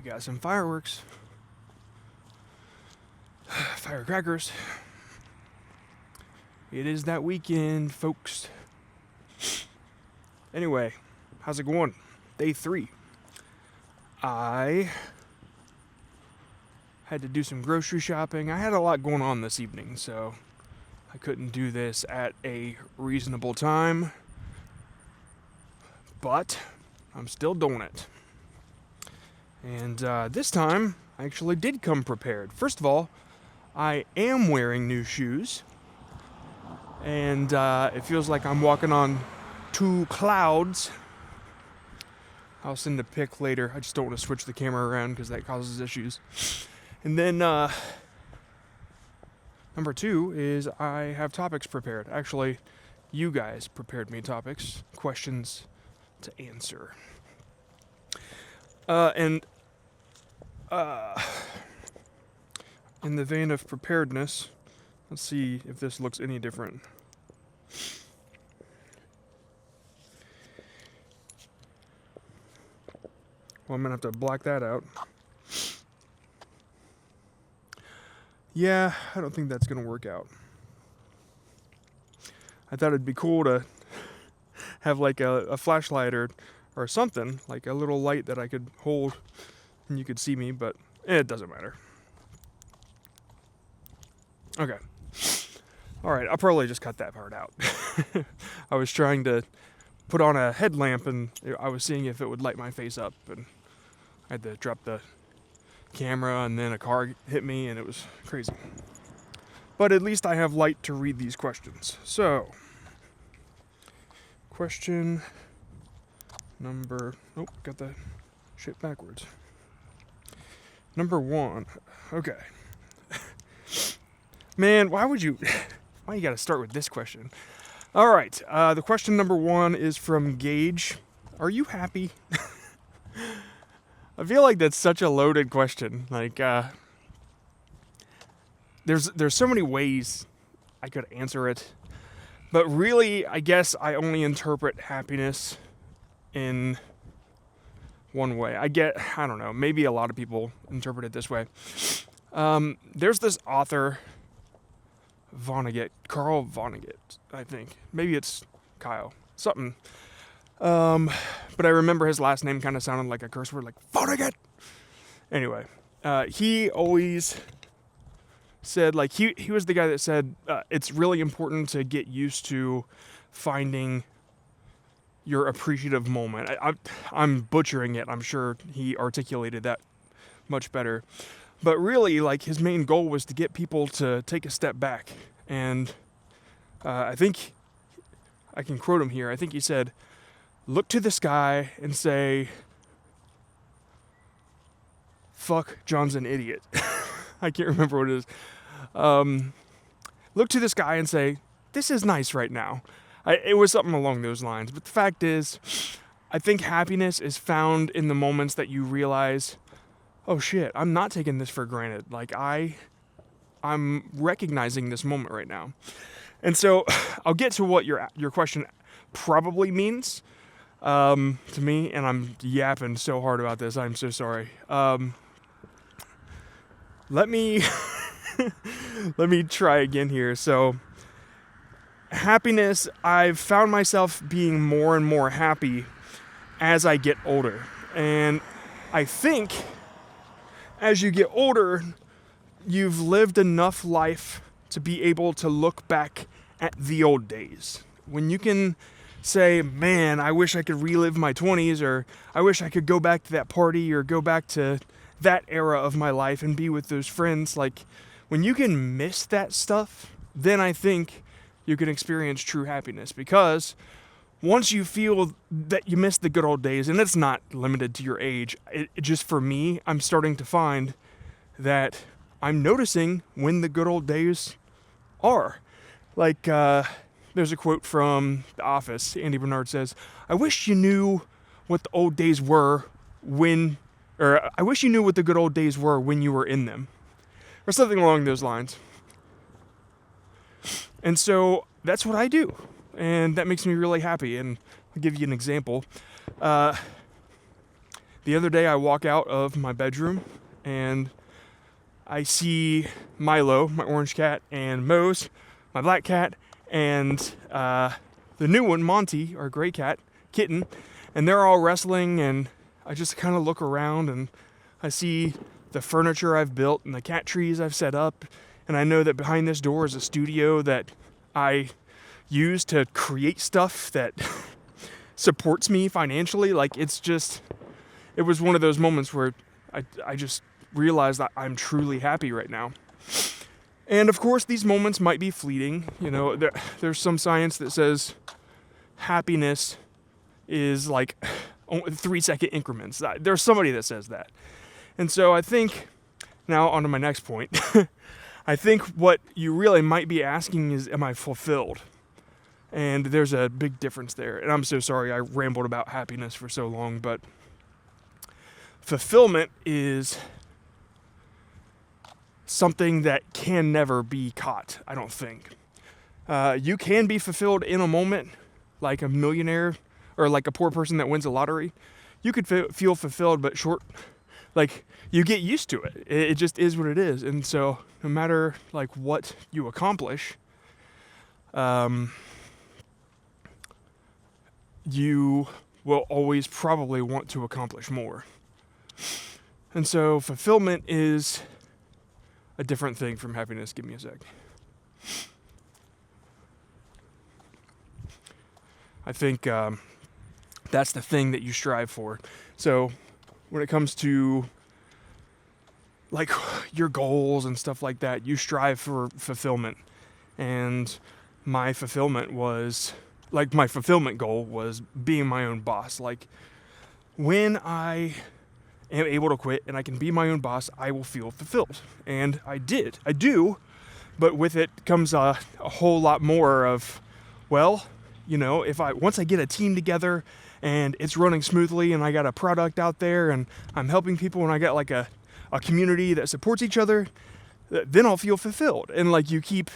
got some fireworks. Firecrackers. It is that weekend, folks. Anyway, how's it going? Day 3. I had to do some grocery shopping. I had a lot going on this evening, so I couldn't do this at a reasonable time. But I'm still doing it. And this time, I actually did come prepared. First of all, I am wearing new shoes. And it feels like I'm walking on 2 clouds. I'll send a pic later. I just don't want to switch the camera around because that causes issues. And then number 2 is I have topics prepared. Actually, you guys prepared me topics, questions to answer. And in the vein of preparedness, let's see if this looks any different. Well, I'm going to have to black that out. Yeah, I don't think that's going to work out. I thought it'd be cool to have like a flashlight or something, like a little light that I could hold and you could see me, but it doesn't matter. Okay. Alright, I'll probably just cut that part out. I was trying to put on a headlamp and I was seeing if it would light my face up, and I had to drop the camera and then a car hit me and it was crazy. But at least I have light to read these questions. So, question number... Oh, got the shit backwards. Number 1. Okay. Man, why you gotta start with this question? Alright, the question number 1 is from Gage. Are you happy? I feel like that's such a loaded question. Like, there's so many ways I could answer it. But really, I guess I only interpret happiness in one way. I don't know, maybe a lot of people interpret it this way. There's this author, Carl Vonnegut, I think. Maybe it's Kyle, something. But I remember his last name kind of sounded like a curse word, like Vonnegut. Anyway, he always said, like, he was the guy that said, it's really important to get used to finding your appreciative moment. I'm butchering it. I'm sure he articulated that much better. But really, like, his main goal was to get people to take a step back. And I think I can quote him here. I think he said, look to the sky and say, fuck, John's an idiot. I can't remember what it is. Look to the sky and say, this is nice right now. It was something along those lines. But the fact is, I think happiness is found in the moments that you realize, oh shit, I'm not taking this for granted. Like, I'm recognizing this moment right now. And so I'll get to what your question probably means to me, and I'm yapping so hard about this. I'm so sorry. Let me try again here. So, happiness, I've found myself being more and more happy as I get older. And I think as you get older, you've lived enough life to be able to look back at the old days. When you can say, man, I wish I could relive my 20s, or I wish I could go back to that party, or go back to that era of my life and be with those friends. Like, when you can miss that stuff, then I think you can experience true happiness. Because once you feel that you miss the good old days, and it's not limited to your age, it just, for me, I'm starting to find that I'm noticing when the good old days are. Like, there's a quote from The Office. Andy Bernard says, I wish you knew what the old days were I wish you knew what the good old days were when you were in them. Or something along those lines. And so that's what I do. And that makes me really happy. And I'll give you an example. The other day I walk out of my bedroom and I see Milo, my orange cat, and Mose, my black cat, and the new one, Monty, our gray cat, kitten, and they're all wrestling, and I just kind of look around and I see the furniture I've built and the cat trees I've set up, and I know that behind this door is a studio that I use to create stuff that supports me financially. Like, it was one of those moments where I just realized that I'm truly happy right now. And of course, these moments might be fleeting. You know, there's some science that says happiness is like 3-second increments. There's somebody that says that. And so I think, now on to my next point, I think what you really might be asking is, am I fulfilled? And there's a big difference there. And I'm so sorry I rambled about happiness for so long, but fulfillment is something that can never be caught, I don't think. You can be fulfilled in a moment, like a millionaire or like a poor person that wins a lottery. You could feel fulfilled, but like you get used to it. It just is what it is. And so no matter like what you accomplish, you will always probably want to accomplish more. And so fulfillment is a different thing from happiness. Give me a sec. I think that's the thing that you strive for. So when it comes to like your goals and stuff like that, you strive for fulfillment. And my fulfillment goal was being my own boss. Like, when I am able to quit and I can be my own boss, I will feel fulfilled. And I do, but with it comes a whole lot more of, well, you know, once I get a team together and it's running smoothly and I got a product out there and I'm helping people and I got like a community that supports each other, then I'll feel fulfilled. And like you keep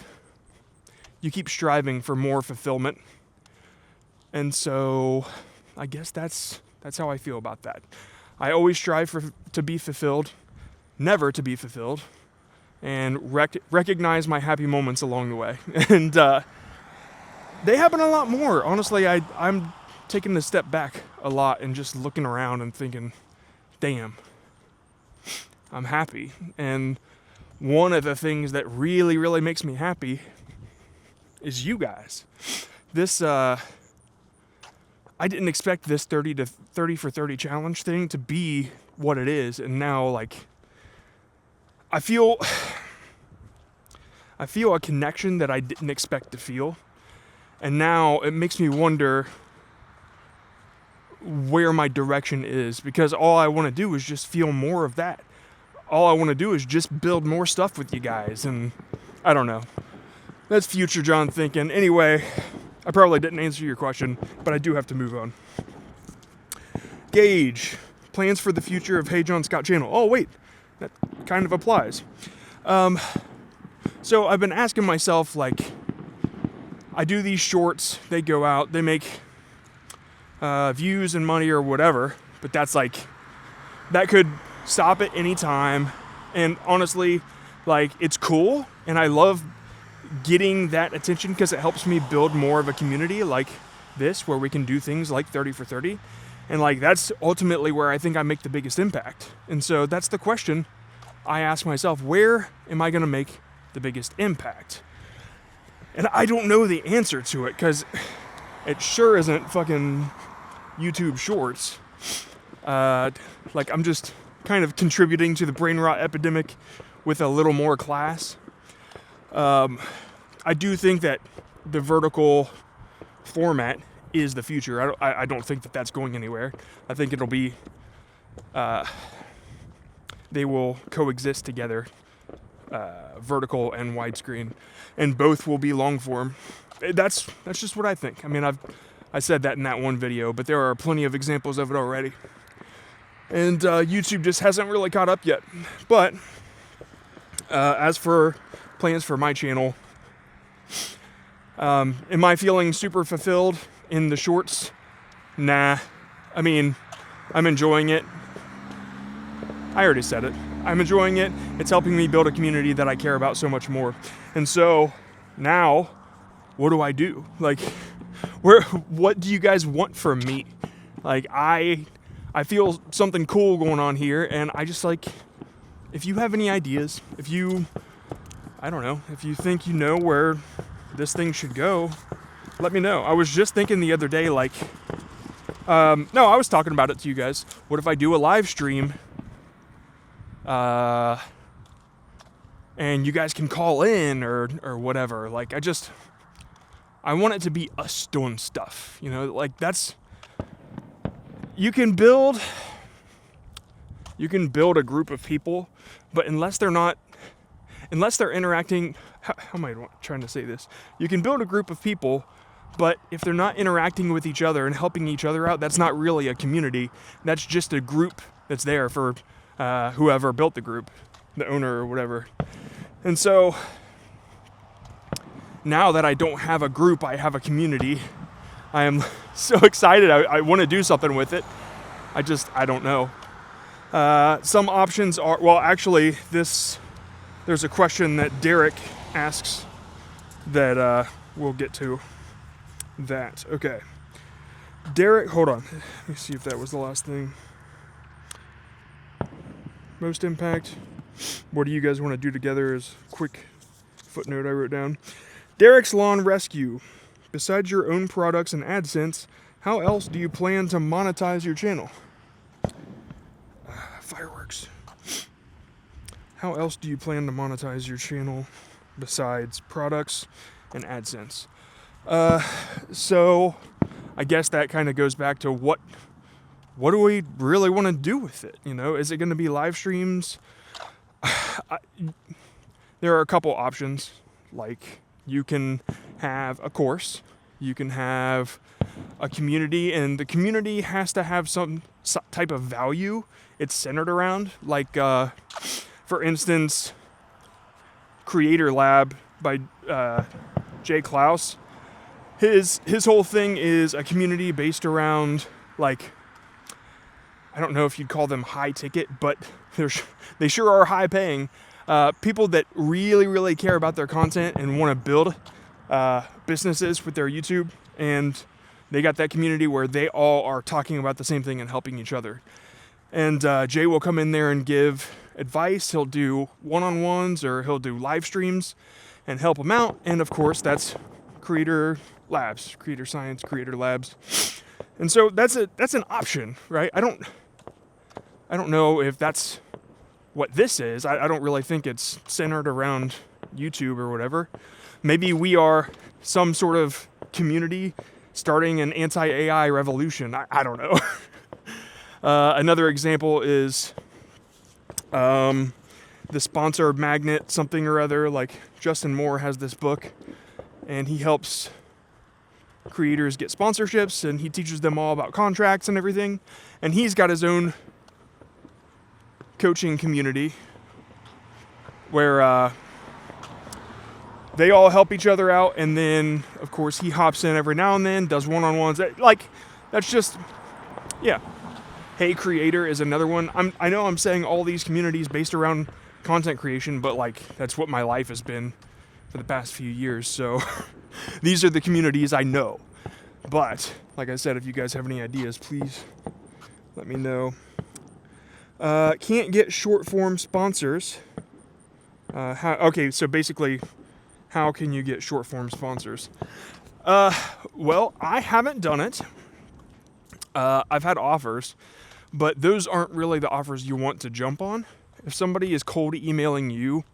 striving for more fulfillment. And so I guess that's how I feel about that. I always strive to be fulfilled, never to be fulfilled, and recognize my happy moments along the way. And they happen a lot more. Honestly, I'm taking a step back a lot and just looking around and thinking, damn, I'm happy. And one of the things that really, really makes me happy is you guys. This, I didn't expect this 30 for 30 challenge thing to be what it is. And now, like, I feel a connection that I didn't expect to feel. And now it makes me wonder where my direction is, because all I want to do is just feel more of that. All I want to do is just build more stuff with you guys. And I don't know. That's future John thinking. Anyway, I probably didn't answer your question, but I do have to move on. Gage, plans for the future of Hey John Scott channel. Oh, wait, that kind of applies. So I've been asking myself, like, I do these shorts, they go out, they make views and money or whatever, but that's like, that could stop at any time. And honestly, like, it's cool, and I love getting that attention because it helps me build more of a community like this, where we can do things like 30 for 30. And like, that's ultimately where I think I make the biggest impact. And so that's the question I ask myself, where am I going to make the biggest impact? And I don't know the answer to it, because it sure isn't fucking YouTube shorts. Like, I'm just kind of contributing to the brain rot epidemic with a little more class. I do think that the vertical format is the future. I don't think that that's going anywhere. I think it'll be, they will coexist together, vertical and widescreen, and both will be long form. That's just what I think. I mean, I said that in that one video, but there are plenty of examples of it already. And YouTube just hasn't really caught up yet. But as for plans for my channel, am I feeling super fulfilled in the shorts? Nah. I mean, I'm enjoying it. I already said it. I'm enjoying it. It's helping me build a community that I care about so much more. And so now, what do I do? Like, what do you guys want from me? Like, I feel something cool going on here, and I just like, if you have any ideas, if you think you know where this thing should go, let me know. I was just thinking the other day, like, no, I was talking about it to you guys. What if I do a live stream, and you guys can call in or whatever? Like, I want it to be us doing stuff, you know, like you can build a group of people, but unless they're interacting, how am I trying to say this? You can build a group of people, but if they're not interacting with each other and helping each other out, that's not really a community. That's just a group that's there for whoever built the group, the owner or whatever. And so now that I don't have a group, I have a community. I am so excited. I want to do something with it. I don't know. Some options are, well, actually, there's a question that Derek asks that we'll get to that. Okay. Derek, hold on. Let me see if that was the last thing. Most impact. What do you guys want to do together is a quick footnote I wrote down. Derek's Lawn Rescue. Besides your own products and AdSense, how else do you plan to monetize your channel? Fireworks. How else do you plan to monetize your channel besides products and AdSense? So I guess that kind of goes back to what do we really want to do with it? You know, is it going to be live streams? There are a couple options. Like, you can have a course, you can have a community, and the community has to have some type of value it's centered around. Like, for instance, Creator Lab by Jay Klaus. His whole thing is a community based around, like, I don't know if you'd call them high ticket, but they sure are high paying. People that really, really care about their content and want to build businesses with their YouTube, and they got that community where they all are talking about the same thing and helping each other. And Jay will come in there and give advice. He'll do one-on-ones, or he'll do live streams and help them out. And of course, that's Creator Labs, Creator Science, Creator Labs. And so that's an option, right? I don't know if that's what this is. I don't really think it's centered around YouTube or whatever. Maybe we are some sort of community starting an anti-AI revolution. I don't know. Another example is the sponsor magnet something or other. Like, Justin Moore has this book, and he helps creators get sponsorships, and he teaches them all about contracts and everything. And he's got his own coaching community where they all help each other out, and then of course he hops in every now and then, does one-on-ones. Like, that's just, yeah. Hey Creator is another one. I know I'm saying all these communities based around content creation, but like, that's what my life has been for the past few years. So these are the communities I know. But like I said, if you guys have any ideas, please let me know. Can't get short form sponsors. Okay, so basically, how can you get short form sponsors? Well, I haven't done it. I've had offers, but those aren't really the offers you want to jump on. If somebody is cold emailing you,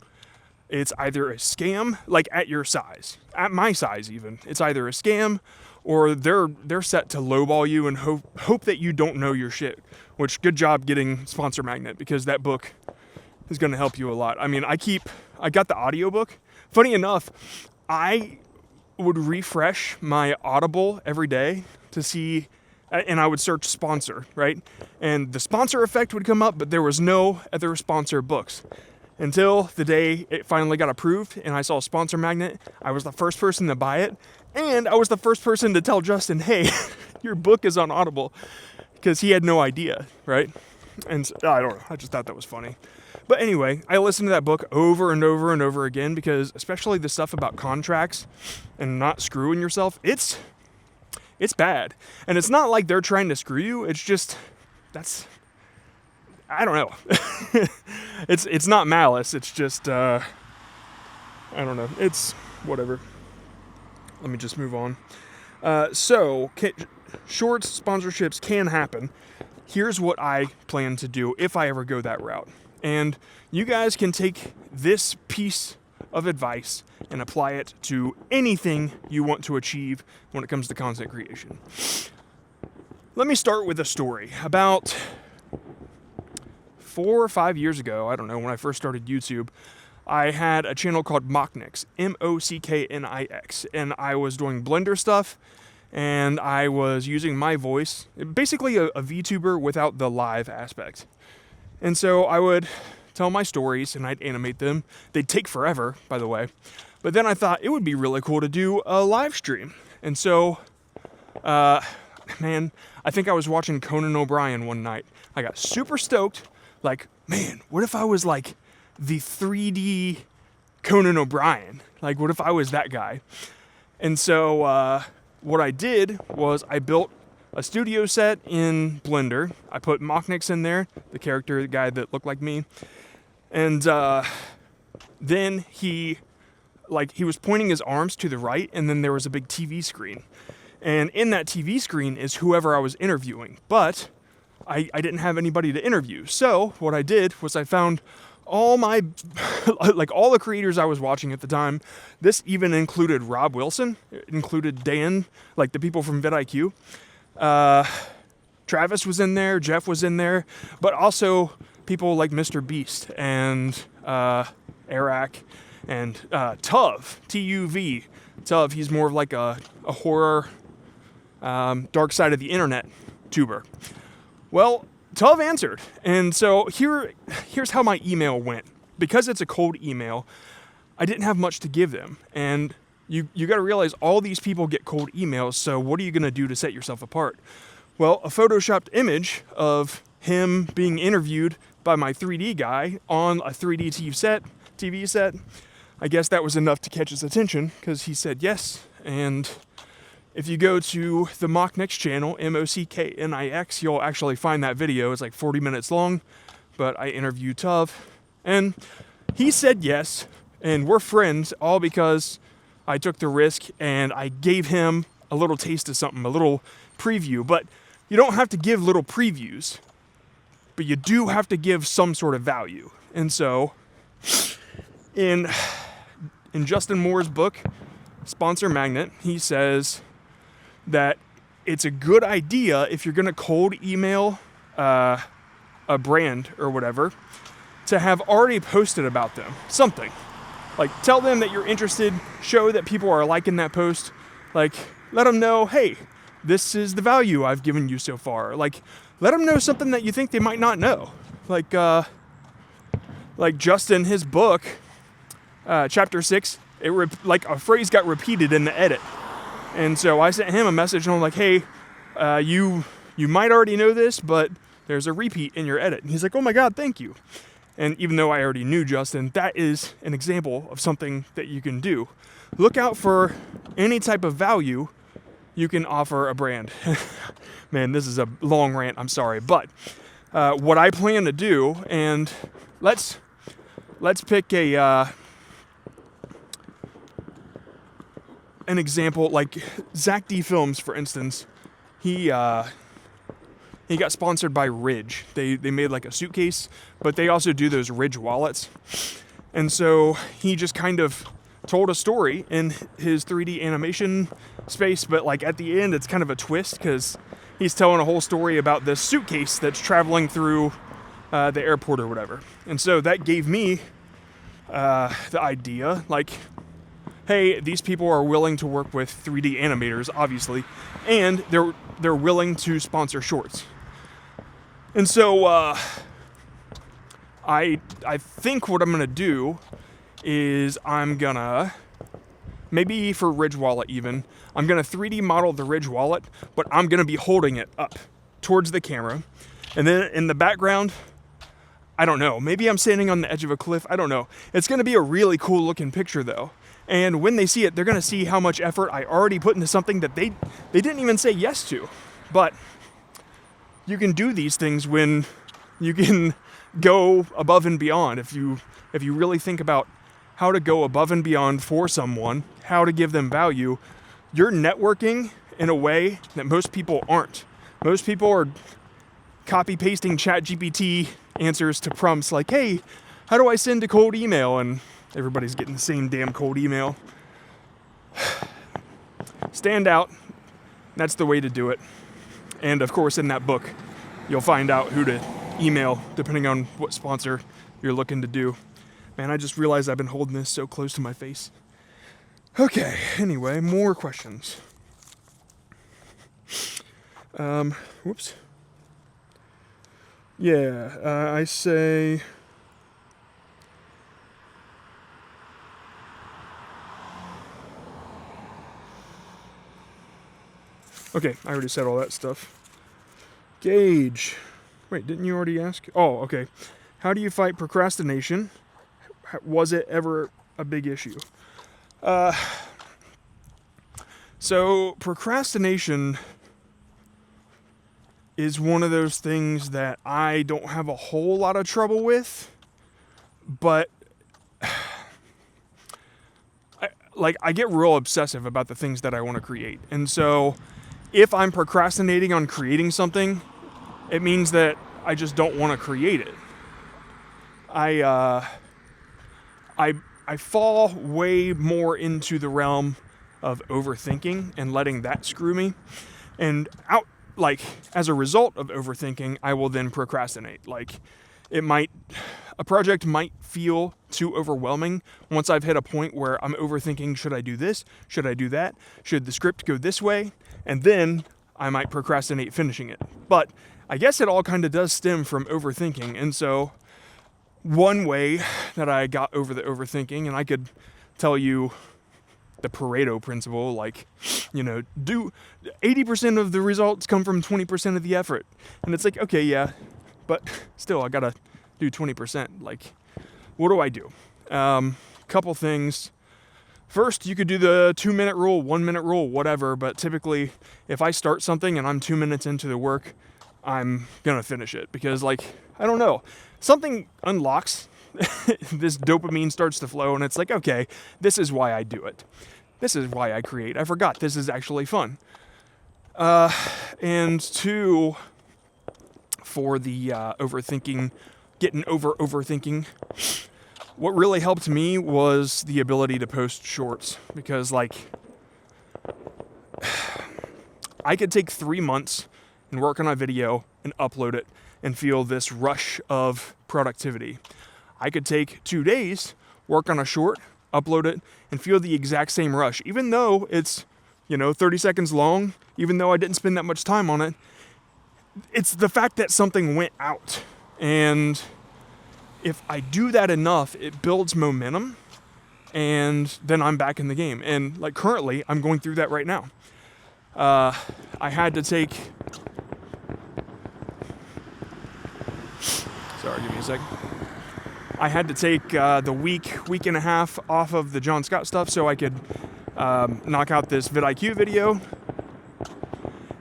it's either a scam, like at your size, at my size even. It's either a scam, or they're set to lowball you and hope that you don't know your shit. Which, good job getting Sponsor Magnet, because that book is going to help you a lot. I mean, I got the audiobook. Funny enough, I would refresh my Audible every day to see, and I would search sponsor, right? And the sponsor effect would come up, but there was no other sponsor books. Until the day it finally got approved and I saw Sponsor Magnet. I was the first person to buy it, and I was the first person to tell Justin, hey, your book is on Audible, because he had no idea, right? And I don't know, I just thought that was funny. But anyway, I listened to that book over and over and over again because especially the stuff about contracts and not screwing yourself, it's bad. And it's not like they're trying to screw you, it's just, I don't know. It's not malice, it's just, I don't know, it's whatever. Let me just move on. Shorts sponsorships can happen. Here's what I plan to do if I ever go that route. And you guys can take this piece of advice and apply it to anything you want to achieve when it comes to content creation. Let me start with a story. About 4 or 5 years ago, I don't know, when I first started YouTube, I had a channel called Mocknix, Mocknix, and I was doing Blender stuff, and I was using my voice, basically a VTuber without the live aspect. And so I would tell my stories and I'd animate them. They'd take forever, by the way. But then I thought it would be really cool to do a live stream. And so, I think I was watching Conan O'Brien one night. I got super stoked. Like, man, what if I was like the 3D Conan O'Brien? Like, what if I was that guy? And so, what I did was I built a studio set in Blender. I put Mocknix in there, the guy that looked like me. And then he was pointing his arms to the right, and then there was a big TV screen. And in that TV screen is whoever I was interviewing. But I didn't have anybody to interview. So what I did was I found all my, all the creators I was watching at the time. This even included Rob Wilson. It included Dan, like the people from vidIQ. Travis was in there, Jeff was in there, but also people like Mr. Beast and Eric and Tuv, T-U-V. Tuv, he's more of like a horror, dark side of the internet tuber. Well, Tuv answered, and so here's how my email went. Because it's a cold email, I didn't have much to give them, and you got to realize all these people get cold emails, so what are you going to do to set yourself apart? Well, a photoshopped image of him being interviewed by my 3D guy on a 3D TV set, I guess that was enough to catch his attention, because he said yes, and if you go to the Mocknix channel, Mocknix, you'll actually find that video. It's like 40 minutes long, but I interviewed Tuv, and he said yes, and we're friends, all because I took the risk and I gave him a little taste of something, a little preview. But you don't have to give little previews, but you do have to give some sort of value. And so in Justin Moore's book, Sponsor Magnet, he says that it's a good idea if you're going to cold email a brand or whatever to have already posted about them, something. Like, tell them that you're interested, show that people are liking that post, like, let them know, hey, this is the value I've given you so far. Like, let them know something that you think they might not know. Like Justin, his book, chapter 6, a phrase got repeated in the edit. And so I sent him a message and I'm like, hey, you might already know this, but there's a repeat in your edit. And he's like, oh my God, thank you. And even though I already knew Justin, that is an example of something that you can do. Look out for any type of value you can offer a brand. Man, this is a long rant, I'm sorry. But what I plan to do, and let's pick an example, like Zach D Films, for instance. He got sponsored by Ridge. They made like a suitcase, but they also do those Ridge wallets. And so he just kind of told a story in his 3D animation space, but like at the end it's kind of a twist because he's telling a whole story about this suitcase that's traveling through the airport or whatever. And so that gave me the idea, like, hey, these people are willing to work with 3D animators, obviously, and they're willing to sponsor shorts. And so I think what I'm gonna do is I'm gonna, maybe for Ridge Wallet even, I'm gonna 3D model the Ridge Wallet, but I'm gonna be holding it up towards the camera. And then in the background, I don't know, maybe I'm standing on the edge of a cliff, I don't know. It's gonna be a really cool looking picture though. And when they see it, they're gonna see how much effort I already put into something that they didn't even say yes to. But you can do these things when you can go above and beyond. If you really think about how to go above and beyond for someone, how to give them value, you're networking in a way that most people aren't. Most people are copy pasting ChatGPT answers to prompts like, hey, how do I send a cold email? And everybody's getting the same damn cold email. Stand out. That's the way to do it. And of course, in that book, you'll find out who to email depending on what sponsor you're looking to do. Man, I just realized I've been holding this so close to my face. Okay, anyway, more questions. Whoops. Yeah, I say... Okay, I already said all that stuff. Gage. Wait, didn't you already ask? Oh, okay. How do you fight procrastination? Was it ever a big issue? So procrastination is one of those things that I don't have a whole lot of trouble with, but I get real obsessive about the things that I want to create. And so if I'm procrastinating on creating something, it means that I just don't want to create it. I fall way more into the realm of overthinking and letting that screw me. And as a result of overthinking, I will then procrastinate. A project might feel too overwhelming once I've hit a point where I'm overthinking, should I do this? Should I do that? Should the script go this way? And then I might procrastinate finishing it. But I guess it all kind of does stem from overthinking. And so one way that I got over the overthinking, and I could tell you the Pareto principle, do 80% of the results come from 20% of the effort. And it's like, okay, yeah, but still I gotta do 20%. What do I do? Couple things. First, you could do the 2-minute rule, 1-minute rule, whatever, but typically if I start something and I'm 2 minutes into the work, I'm gonna finish it because I don't know, something unlocks, this dopamine starts to flow and it's like, okay, this is why I do it. This is why I create. I forgot this is actually fun. And two, for the overthinking, getting overthinking, what really helped me was the ability to post shorts because I could take 3 months and work on a video and upload it and feel this rush of productivity. I could take 2 days, work on a short, upload it, and feel the exact same rush. Even though it's, 30 seconds long, even though I didn't spend that much time on it, it's the fact that something went out. And if I do that enough, it builds momentum, and then I'm back in the game. And currently, I'm going through that right now. I had to take... Sorry, give me a second. I had to take the week and a half off of the John Scott stuff so I could knock out this vidIQ video.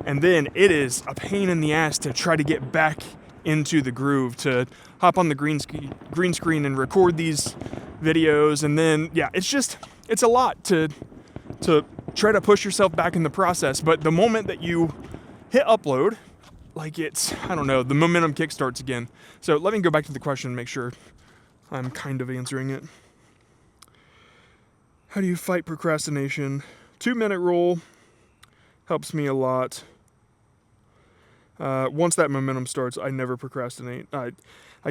And then it is a pain in the ass to try to get back into the groove, to hop on the green screen and record these videos. And then, yeah, it's a lot to try to push yourself back in the process. But the moment that you hit upload, I don't know, the momentum kickstarts again. So let me go back to the question and make sure I'm kind of answering it. How do you fight procrastination? 2-minute rule helps me a lot. Once that momentum starts, I never procrastinate. I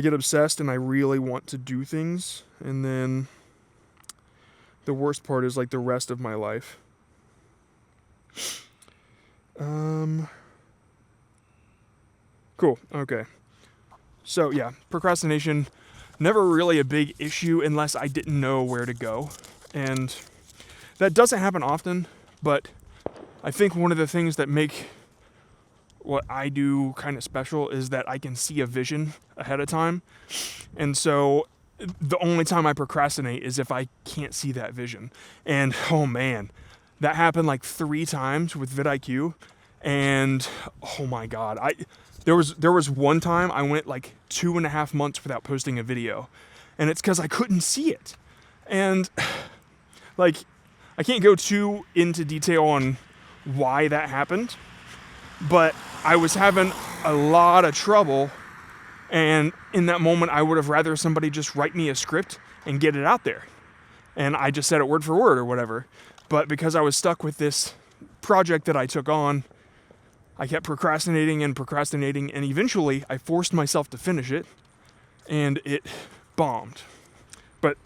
get obsessed and I really want to do things. And then the worst part is the rest of my life. Cool. Okay. So yeah, procrastination, never really a big issue unless I didn't know where to go. And that doesn't happen often, but I think one of the things that make what I do kind of special is that I can see a vision ahead of time. And so the only time I procrastinate is if I can't see that vision. And oh man, that happened like 3 times with vidIQ. And oh my God, there was one time I went like 2.5 months without posting a video. And it's because I couldn't see it. And like, I can't go too into detail on why that happened, but I was having a lot of trouble, and in that moment I would have rather somebody just write me a script and get it out there, and I just said it word for word or whatever. But because I was stuck with this project that I took on, I kept procrastinating, and eventually I forced myself to finish it, and it bombed. But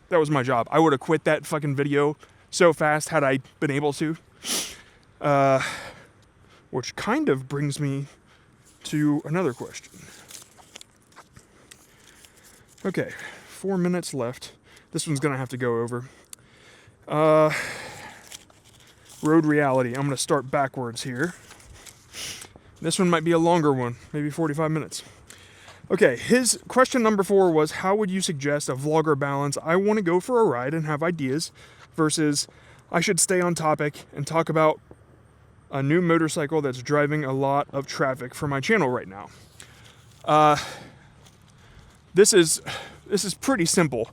that was my job. I would have quit that fucking video so fast had I been able to. Which kind of brings me to another question. Okay, 4 minutes left. This one's gonna have to go over. Road reality. I'm gonna start backwards here. This one might be a longer one, maybe 45 minutes. Okay, his question number 4 was, how would you suggest a vlogger balance? I want to go for a ride and have ideas versus I should stay on topic and talk about a new motorcycle that's driving a lot of traffic for my channel right now. This is pretty simple.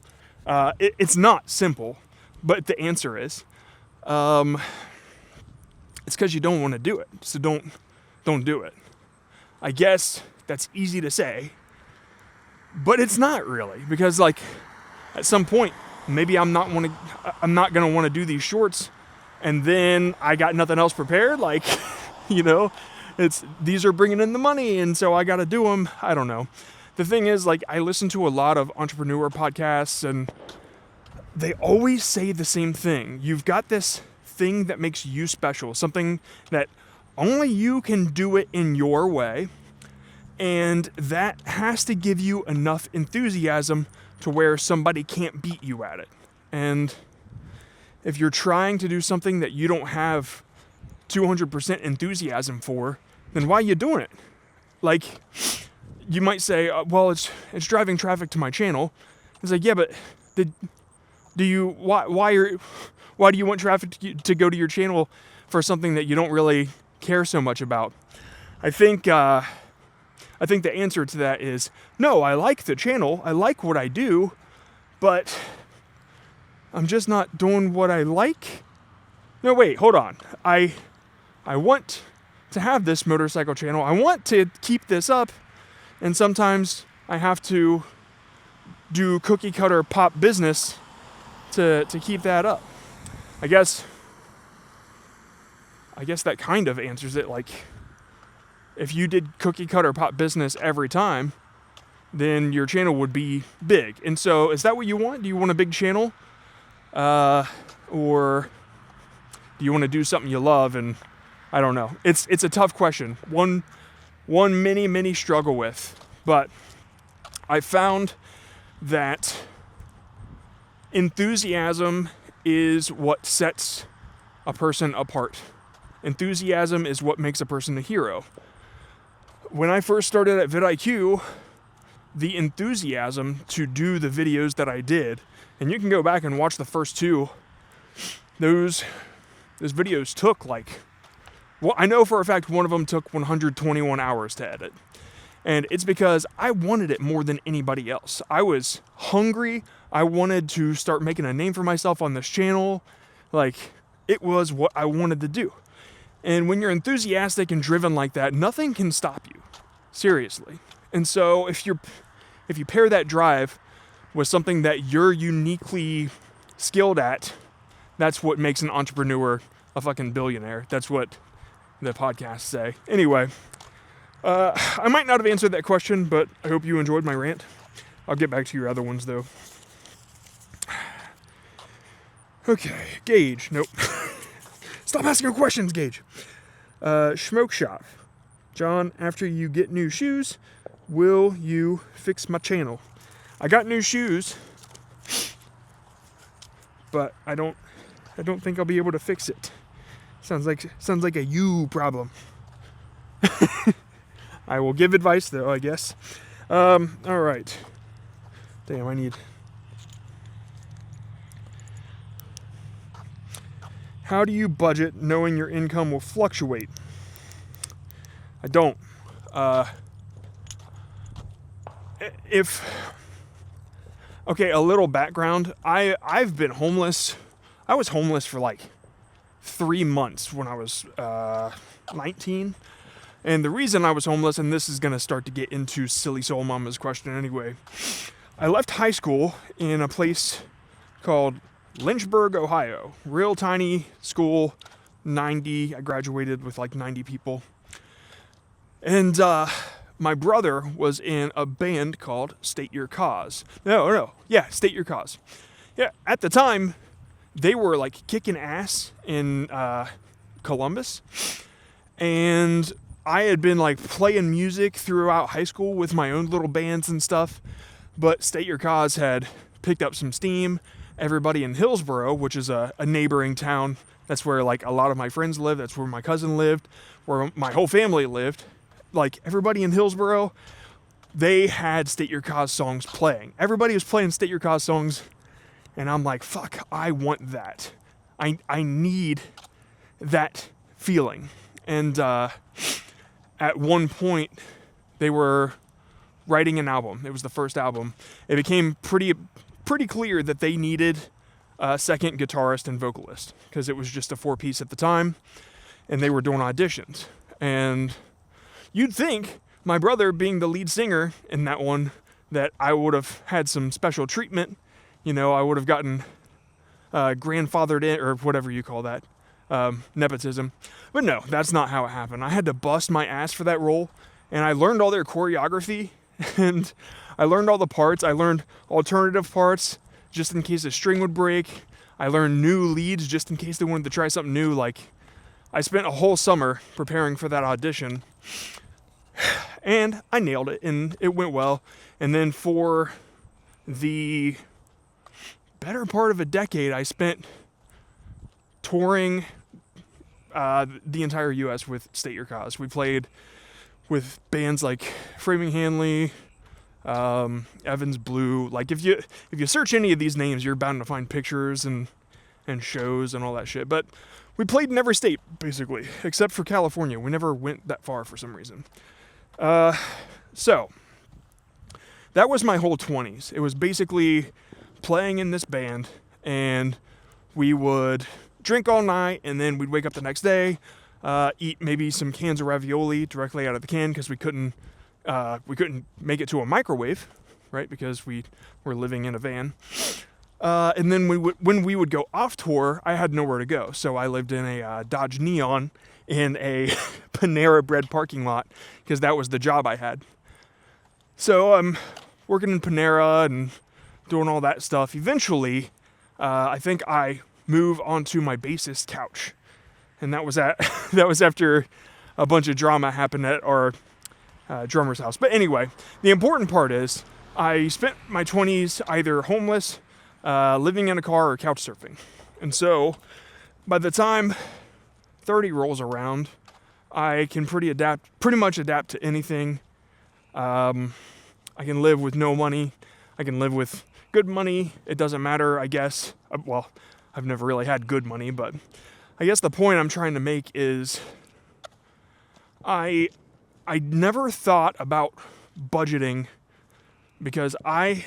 It's not simple, but the answer is, it's because you don't want to do it. So don't do it. I guess that's easy to say, but it's not really, because like at some point maybe I'm not gonna want to do these shorts, and then I got nothing else prepared. Like, these are bringing in the money, and so I got to do them. I don't know. The thing is, like, I listen to a lot of entrepreneur podcasts, and they always say the same thing. You've got this thing that makes you special, something that only you can do it in your way, and that has to give you enough enthusiasm to where somebody can't beat you at it. And if you're trying to do something that you don't have 200% enthusiasm for, then why are you doing it? Like, you might say, well, it's driving traffic to my channel. It's like, yeah, but why do you want traffic to go to your channel for something that you don't really care so much about? I think the answer to that is, no, I like the channel, I like what I do, but I'm just not doing what I like. No, wait, hold on. I want to have this motorcycle channel. I want to keep this up. And sometimes I have to do cookie cutter pop business to keep that up. I guess that kind of answers it. Like, if you did cookie cutter pop business every time, then your channel would be big. And so, is that what you want? Do you want a big channel? Or do you want to do something you love? And I don't know. It's a tough question. One many struggle with. But I found that enthusiasm is what sets a person apart. Enthusiasm is what makes a person a hero. When I first started at vidIQ, the enthusiasm to do the videos that I did, and you can go back and watch the first 2, those videos took I know for a fact one of them took 121 hours to edit. And it's because I wanted it more than anybody else. I was hungry. I wanted to start making a name for myself on this channel. Like, it was what I wanted to do. And when you're enthusiastic and driven like that, nothing can stop you. Seriously. And so if you pair that drive with something that you're uniquely skilled at, that's what makes an entrepreneur a fucking billionaire. That's what the podcasts say. Anyway, I might not have answered that question, but I hope you enjoyed my rant. I'll get back to your other ones, though. Okay, Gage. Nope. Stop asking questions, Gage. Smoke Shop. John, after you get new shoes, will you fix my channel? I got new shoes, but I don't think I'll be able to fix it. Sounds like a you problem. I will give advice though, I guess. All right. Damn, I need. How do you budget knowing your income will fluctuate? I don't. Okay, a little background. I've been homeless. I was homeless for like 3 months when I was 19. And the reason I was homeless, and this is going to start to get into Silly Soul Mama's question anyway. I left high school in a place called Lynchburg, Ohio. Real tiny school, 90. I graduated with like 90 people. And my brother was in a band called State Your Cause. Yeah, State Your Cause. Yeah, at the time, they were like kicking ass in Columbus. And I had been like playing music throughout high school with my own little bands and stuff. But State Your Cause had picked up some steam. Everybody in Hillsboro, which is a neighboring town, that's where like a lot of my friends live. That's where my cousin lived, where my whole family lived. Like everybody in Hillsboro, they had State Your Cause songs playing. Everybody was playing State Your Cause songs. And I'm like, fuck, I want that. I need that feeling. And at one point, they were writing an album. It was the first album. It became pretty clear that they needed a second guitarist and vocalist because it was just a 4-piece at the time, and they were doing auditions. And you'd think my brother being the lead singer in that one that I would have had some special treatment. You know, I would have gotten grandfathered in, or whatever you call that, nepotism. But no, that's not how it happened. I had to bust my ass for that role, and I learned all their choreography, and I learned all the parts. I learned alternative parts just in case a string would break. I learned new leads just in case they wanted to try something new. Like, I spent a whole summer preparing for that audition, and I nailed it, and it went well. And then for the better part of a decade, I spent touring the entire U.S. with State Your Cause. We played with bands like Framing Hanley, Evans Blue. Like if you search any of these names, you're bound to find pictures and shows and all that shit. But we played in every state basically, except for California. We never went that far for some reason. So that was my whole 20s. It was basically playing in this band, and we would drink all night, and then we'd wake up the next day, eat maybe some cans of ravioli directly out of the can because we couldn't make it to a microwave, right? Because we were living in a van. And then when we would go off tour, I had nowhere to go, so I lived in a Dodge Neon in a Panera Bread parking lot because that was the job I had. So I'm working in Panera and doing all that stuff. Eventually, I think I move onto my bassist couch, and that was after a bunch of drama happened at our drummer's house. But anyway, the important part is I spent my 20s either homeless, living in a car, or couch surfing. And so by the time 30 rolls around, I can pretty much adapt to anything. I can live with no money. I can live with good money. It doesn't matter, I guess. Well, I've never really had good money, but I guess the point I'm trying to make is I never thought about budgeting because I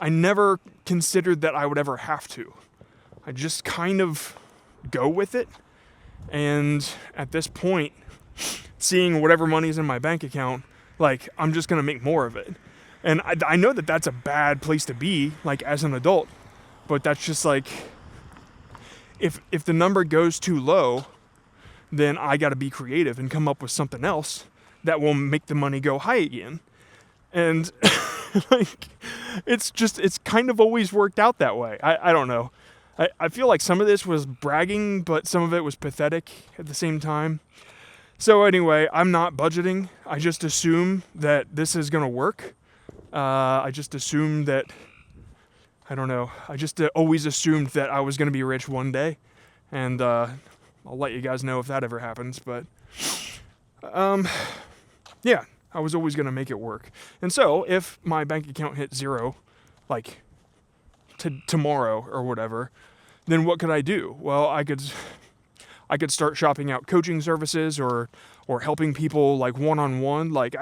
never considered that I would ever have to. I just kind of go with it. And at this point, seeing whatever money's in my bank account, like, I'm just going to make more of it. And I know that that's a bad place to be, like, as an adult. But that's just like, if the number goes too low, then I got to be creative and come up with something else that will make the money go high again. And like, it's kind of always worked out that way. I don't know. I feel like some of this was bragging, but some of it was pathetic at the same time. So anyway, I'm not budgeting. I just assume that this is going to work. I just assumed that, I don't know. I just always assumed that I was going to be rich one day. And I'll let you guys know if that ever happens. But Yeah, I was always going to make it work. And so if my bank account hit zero, like tomorrow or whatever, then what could I do? Well, I could start shopping out coaching services or helping people like one-on-one. Like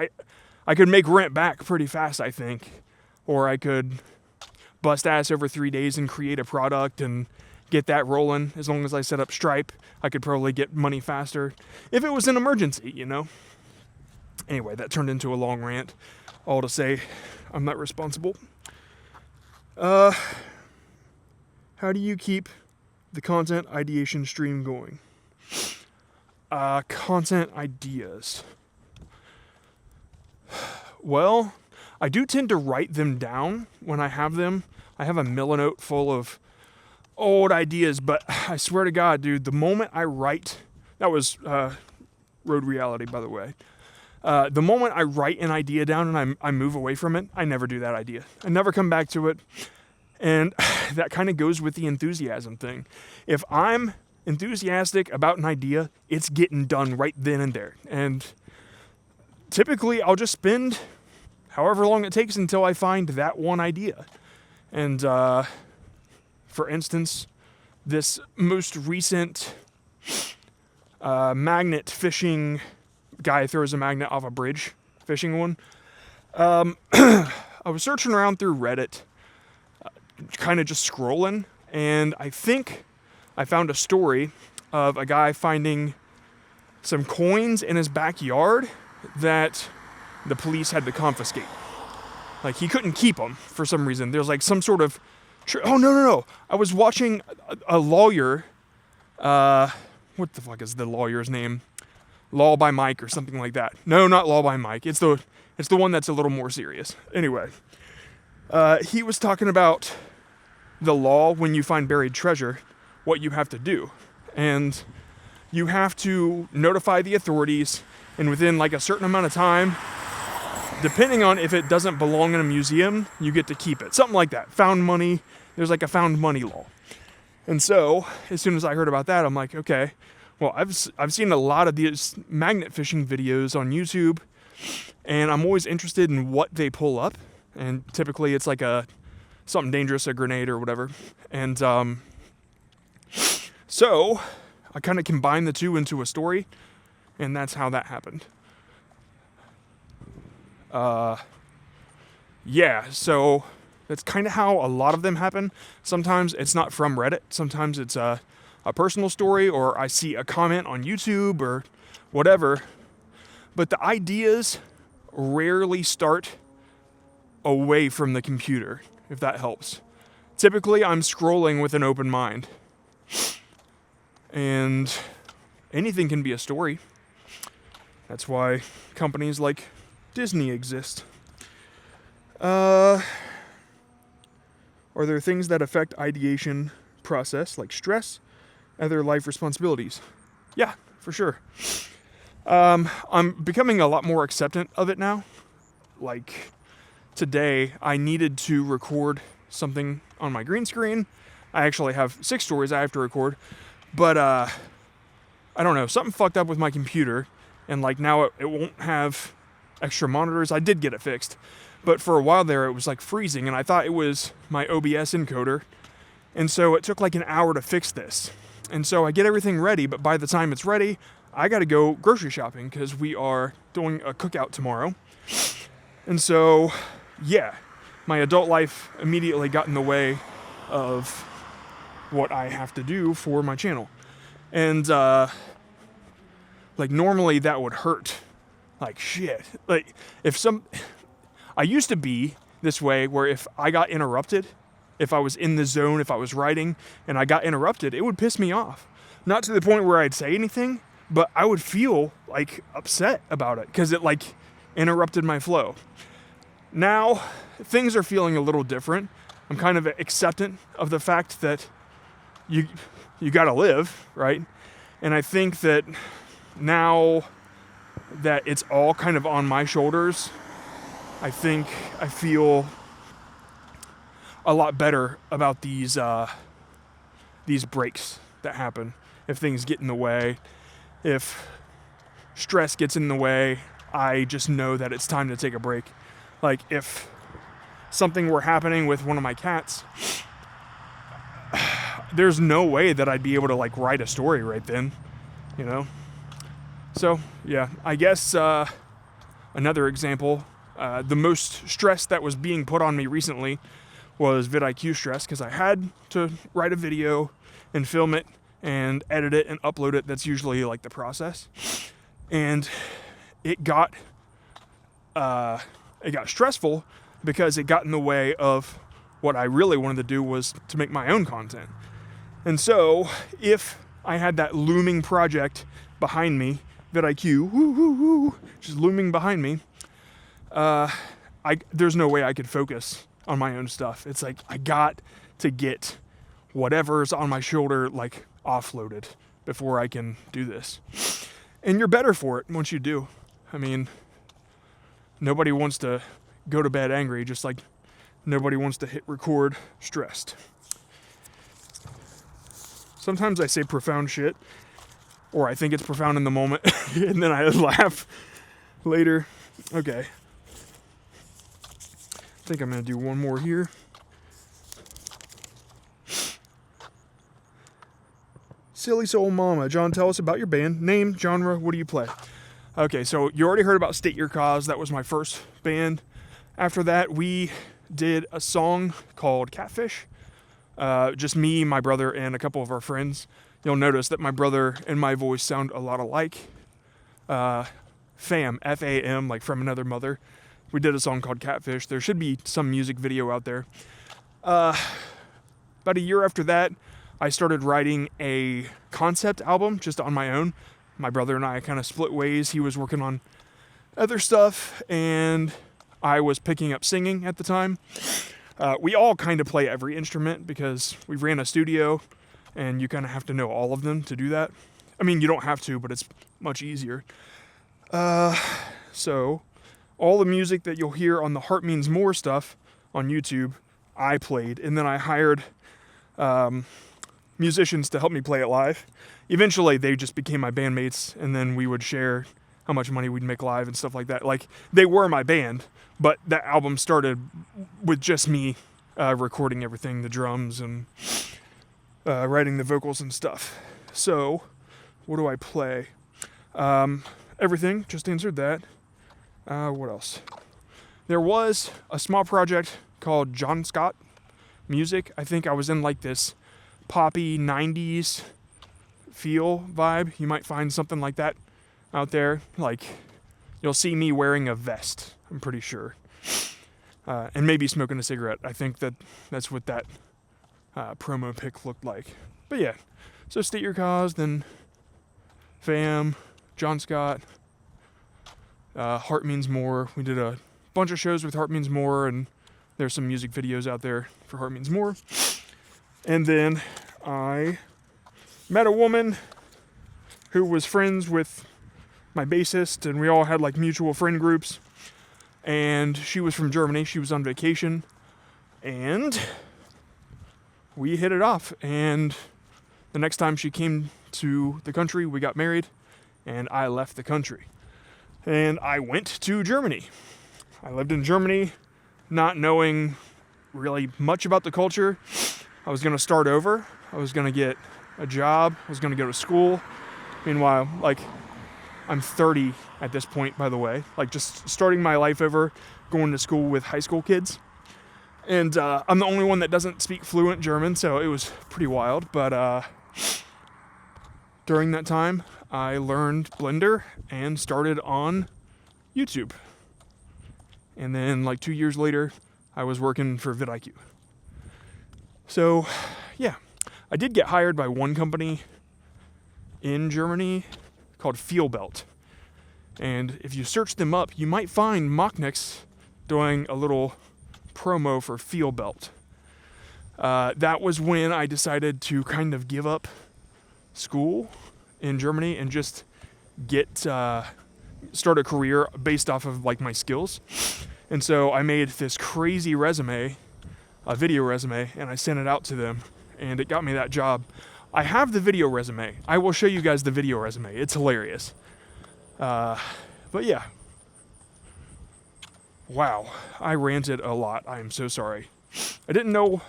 I could make rent back pretty fast, I think. Or I could bust ass over 3 days and create a product and get that rolling. As long as I set up Stripe, I could probably get money faster if it was an emergency, you know? Anyway, that turned into a long rant. All to say, I'm not responsible. How do you keep the content ideation stream going? Content ideas. Well, I do tend to write them down when I have them. I have a Milanote full of old ideas, but I swear to God, dude, the moment I write, that was Road Reality, by the way. The moment I write an idea down and I move away from it, I never do that idea. I never come back to it. And that kind of goes with the enthusiasm thing. If I'm enthusiastic about an idea, it's getting done right then and there. And typically, I'll just spend however long it takes until I find that one idea. And for instance, this most recent magnet fishing guy throws a magnet off a bridge fishing one. I was searching around through Reddit, kind of just scrolling, and I think I found a story of a guy finding some coins in his backyard that the police had to confiscate. Like, he couldn't keep them for some reason. There's like some sort of... Oh, no. I was watching a lawyer... what the fuck is the lawyer's name? Law by Mike or something like that. No, not Law by Mike. It's the one that's a little more serious. Anyway, he was talking about the law when you find buried treasure, what you have to do. And you have to notify the authorities, and within like a certain amount of time, depending on if it doesn't belong in a museum, you get to keep it. Something like that. Found money. There's like a found money law. And so, as soon as I heard about that, I'm like, okay, well, I've seen a lot of these magnet fishing videos on YouTube, and I'm always interested in what they pull up. And typically it's like something dangerous, a grenade or whatever. And so I kind of combined the two into a story, and that's how that happened. Yeah, so that's kind of how a lot of them happen. Sometimes it's not from Reddit. Sometimes it's a personal story, or I see a comment on YouTube or whatever. But the ideas rarely start away from the computer, if that helps. Typically, I'm scrolling with an open mind. And anything can be a story. That's why companies like Disney exist. Are there things that affect ideation process, like stress, other life responsibilities? Yeah, for sure. I'm becoming a lot more acceptant of it now. Like, today, I needed to record something on my green screen. I actually have 6 stories I have to record. But, I don't know, something fucked up with my computer. And, like, now it won't have extra monitors. I did get it fixed. But for a while there, it was, like, freezing. And I thought it was my OBS encoder. And so it took, like, an hour to fix this. And so I get everything ready. But by the time it's ready, I got to go grocery shopping because we are doing a cookout tomorrow. And so, yeah, my adult life immediately got in the way of what I have to do for my channel. And, like, normally that would hurt like shit. Like, I used to be this way where if I got interrupted, if I was in the zone, if I was writing and I got interrupted, it would piss me off. Not to the point where I'd say anything, but I would feel like upset about it because it like interrupted my flow. Now, things are feeling a little different. I'm kind of acceptant of the fact that you gotta live, right? And I think that now that it's all kind of on my shoulders, I think I feel a lot better about these breaks that happen. If things get in the way, if stress gets in the way, I just know that it's time to take a break. Like if something were happening with one of my cats, there's no way that I'd be able to like write a story right then, you know? So yeah, I guess another example, the most stress that was being put on me recently was vidIQ stress, because I had to write a video and film it and edit it and upload it. That's usually like the process. And it got stressful because it got in the way of what I really wanted to do, was to make my own content. And so if I had that looming project behind me, vidIQ, just looming behind me, there's no way I could focus on my own stuff. It's like I got to get whatever's on my shoulder like offloaded before I can do this. And you're better for it once you do. I mean, nobody wants to go to bed angry, just like nobody wants to hit record stressed. Sometimes I say profound shit, or I think it's profound in the moment, and then I laugh later. Okay. I think I'm going to do one more here. Silly Soul Mama. John, tell us about your band. Name, genre, what do you play? Okay, so you already heard about State Your Cause. That was my first band. After that, we did a song called Catfish. Just me, my brother, and a couple of our friends. You'll notice that my brother and my voice sound a lot alike. Fam, F-A-M, like from another mother. We did a song called Catfish. There should be some music video out there. About a year after that, I started writing a concept album just on my own. My brother and I kind of split ways. He was working on other stuff, and I was picking up singing at the time. We all kind of play every instrument because we ran a studio, and you kind of have to know all of them to do that. I mean, you don't have to, but it's much easier. So all the music that you'll hear on the Heart Means More stuff on YouTube, I played, and then I hired musicians to help me play it live. Eventually, they just became my bandmates, and then we would share how much money we'd make live and stuff like that. Like, they were my band, but that album started with just me recording everything, the drums and writing the vocals and stuff. So, what do I play? Everything, just answered that. What else? There was a small project called John Scott Music. I think I was in like this poppy 90s feel vibe. You might find something like that out there. Like, you'll see me wearing a vest, I'm pretty sure. And maybe smoking a cigarette. I think that's what that promo pic looked like. But yeah, so State Your Cause, then Fam, John Scott, Heart Means More. We did a bunch of shows with Heart Means More, and there's some music videos out there for Heart Means More. And then I met a woman who was friends with my bassist, and we all had like mutual friend groups. And she was from Germany. She was on vacation, and we hit it off. And the next time she came to the country, we got married, and I left the country. And I went to Germany. I lived in Germany, not knowing really much about the culture. I was going to start over. I was going to get a job. I was going to go to school. Meanwhile, like, I'm 30 at this point, by the way. Like, just starting my life over, going to school with high school kids. And I'm the only one that doesn't speak fluent German, so it was pretty wild. But during that time, I learned Blender and started on YouTube. And then, like, 2 years later, I was working for vidIQ. So, yeah, I did get hired by one company in Germany called Feelbelt. And if you search them up, you might find Machniks doing a little promo for Feelbelt. That was when I decided to kind of give up school in Germany and just start a career based off of like my skills. And so I made this crazy resume, a video resume, and I sent it out to them, and it got me that job. I have the video resume. I will show you guys the video resume. It's hilarious. But yeah. Wow, I ranted a lot. I am so sorry. I didn't know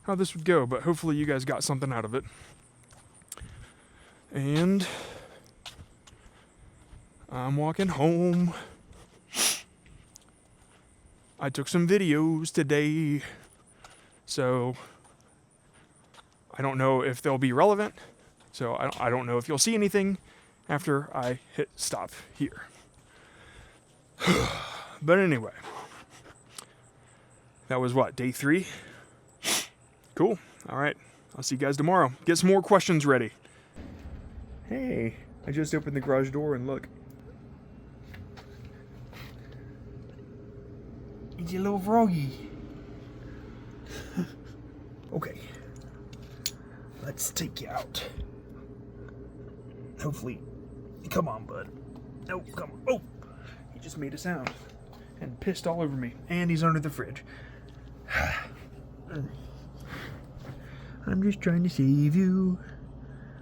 how this would go, but hopefully you guys got something out of it. And I'm walking home. I took some videos today, so I don't know if they'll be relevant. So I don't know if you'll see anything after I hit stop here. But anyway, that was what, day 3? Cool. All right. I'll see you guys tomorrow. Get some more questions ready. Hey, I just opened the garage door and look. It's a little froggy. Okay. Let's take you out. Hopefully. Come on, bud. No, come on. Oh! He just made a sound. And pissed all over me. And he's under the fridge. I'm just trying to save you.